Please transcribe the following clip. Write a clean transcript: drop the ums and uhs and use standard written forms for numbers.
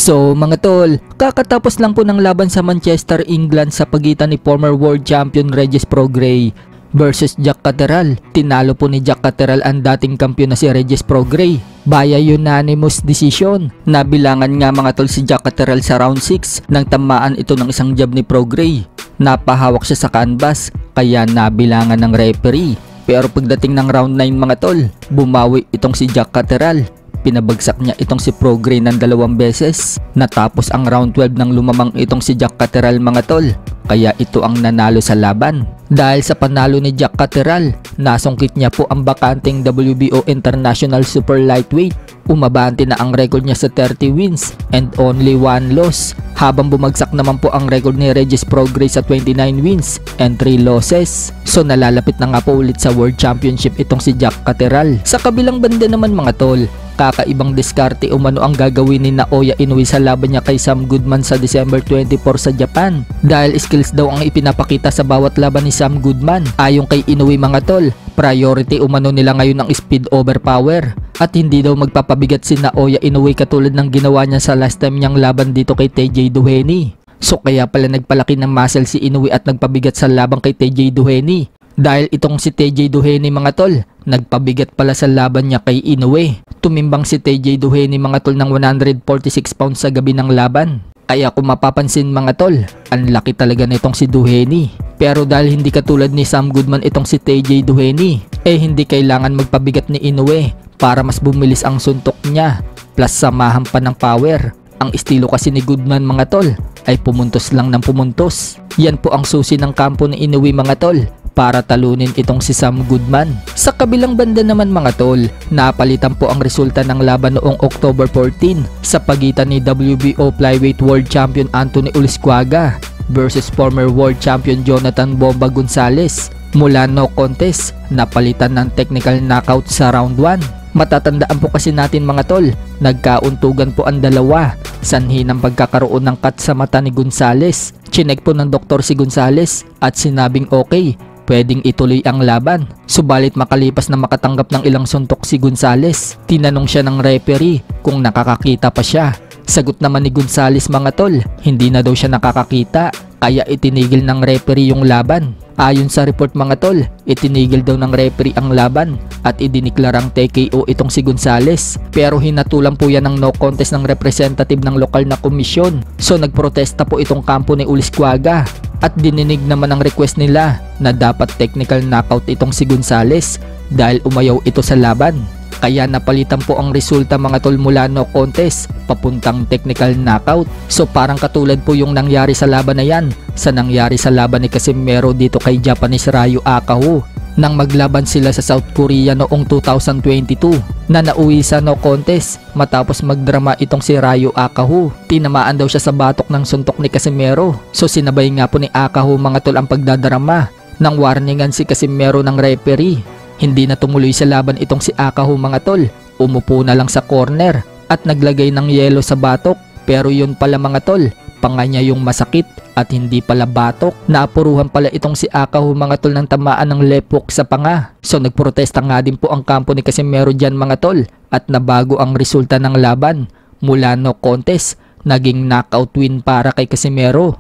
So mga tol, kakatapos lang po ng laban sa Manchester, England sa pagitan ni former world champion Regis Prograis versus Jack Catterall. Tinalo po ni Jack Catterall ang dating kampiyon na si Regis Prograis via unanimous decision. Nabilangan nga mga tol si Jack Catterall sa round 6 nang tamaan ito ng isang jab ni Prograis. Napahawak siya sa canvas kaya nabilangan ng referee. Pero pagdating ng round 9 mga tol, bumawi itong si Jack Catterall. Pinabagsak niya itong si Prograis ng 2 beses. Natapos ang round 12 nang lumamang itong si Jack Catterall mga tol. Kaya ito ang nanalo sa laban. Dahil sa panalo ni Jack Catterall, nasungkit niya po ang bakanteng WBO International Super Lightweight. Umabante na ang record niya sa 30 wins and only 1 loss. Habang bumagsak naman po ang record ni Regis Prograis sa 29 wins and 3 losses. So nalalapit na nga po ulit sa World Championship itong si Jack Catterall. Sa kabilang banda naman mga tol, kakaibang diskarte umano ang gagawin ni Naoya Inoue sa laban niya kay Sam Goodman sa December 24 sa Japan. Dahil skills daw ang ipinapakita sa bawat laban ni Sam Goodman. Ayon kay Inoue mga tol, priority umano nila ngayon ang speed over power. At hindi daw magpapabigat si Naoya Inoue katulad ng ginawa niya sa last time niyang laban dito kay TJ Duheny. So kaya pala nagpalaki ng muscle si Inoue at nagpabigat sa laban kay TJ Duheny. Dahil itong si TJ Duheny mga tol, nagpabigat pala sa laban niya kay Inoue. Tumimbang si TJ Duheny mga tol ng 146 pounds sa gabi ng laban. Kaya kung mapapansin mga tol, ang laki talaga nitong si Duheny. Pero dahil hindi katulad ni Sam Goodman itong si TJ Duheny, hindi kailangan magpabigat ni Inoue para mas bumilis ang suntok niya. Plus samahan pa ng power. Ang estilo kasi ni Goodman mga tol ay pumuntos lang ng pumuntos. Yan po ang susi ng kampo ni Inoue mga tol para talunin itong si Sam Goodman. Sa kabilang banda naman mga tol, napalitan po ang resulta ng laban noong October 14 sa pagitan ni WBO Flyweight World Champion Anthony Ulisquaga versus former World Champion Jonathan Bomba Gonzalez. Mula no contest, napalitan ng technical knockout sa round 1. Matatandaan po kasi natin mga tol, nagkauntugan po ang dalawa. Sanhi ng pagkakaroon ng cut sa mata ni Gonzalez. Chinek po ng doktor si Gonzalez at sinabing okay, pwedeng ituloy ang laban. Subalit makalipas na makatanggap ng ilang suntok si Gonzalez, tinanong siya ng referee kung nakakakita pa siya. Sagot naman ni Gonzalez mga tol, hindi na daw siya nakakakita, kaya itinigil ng referee yung laban. Ayon sa report mga tol, itinigil daw ng referee ang laban at idiniklarang TKO itong si Gonzalez. Pero hinatulan po yan ng no contest ng representative ng lokal na komisyon. So nagprotesta po itong kampo ni Ulisquaga at dininig naman ang request nila na dapat technical knockout itong si Gonzalez dahil umayaw ito sa laban. Kaya napalitan po ang resulta mga tol mula no contest papuntang technical knockout. So parang katulad po yung nangyari sa laban na yan sa nangyari sa laban ni Casimero dito kay Japanese Ryo Akahu nang maglaban sila sa South Korea noong 2022 na nauwi sa no contest matapos magdrama itong si Ryo Akahu. Tinamaan daw siya sa batok ng suntok ni Casimero. So sinabay nga po ni Akahu mga tol ang pagdadrama nang warningan si Casimero ng referee. Hindi na tumuloy sa laban itong si Akahu mga tol. Umupo na lang sa corner at naglagay ng yelo sa batok. Pero yun pala mga tol, panga niya yung masakit at hindi pala batok. Naapuruhan pala itong si Akahu mga tol ng tamaan ng left hook sa panga. So nagprotesta nga din po ang kampo ni Casimero dyan mga tol at nabago ang resulta ng laban. Mula no contest, naging knockout win para kay Casimero.